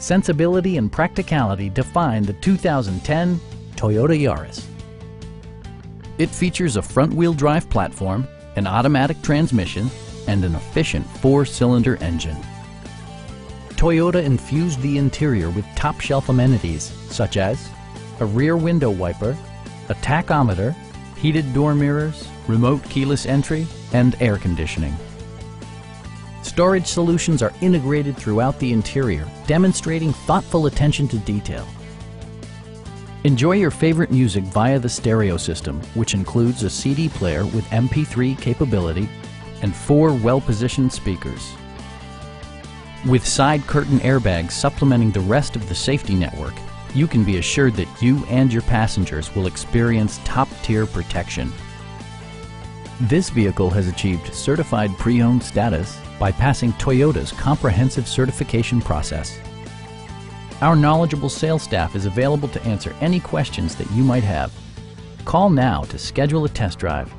sensibility and practicality define the 2010 Toyota Yaris. It features a front-wheel drive platform, an automatic transmission, and an efficient 4-cylinder engine. Toyota infused the interior with top-shelf amenities such as a rear window wiper, a tachometer, heated door mirrors, remote keyless entry, and air conditioning. Storage solutions are integrated throughout the interior, demonstrating thoughtful attention to detail. Enjoy your favorite music via the stereo system, which includes a CD player with MP3 capability and 4 well-positioned speakers. With side curtain airbags supplementing the rest of the safety network, you can be assured that you and your passengers will experience top-tier protection. This vehicle has achieved certified pre-owned status by passing Toyota's comprehensive certification process. Our knowledgeable sales staff is available to answer any questions that you might have. Call now to schedule a test drive.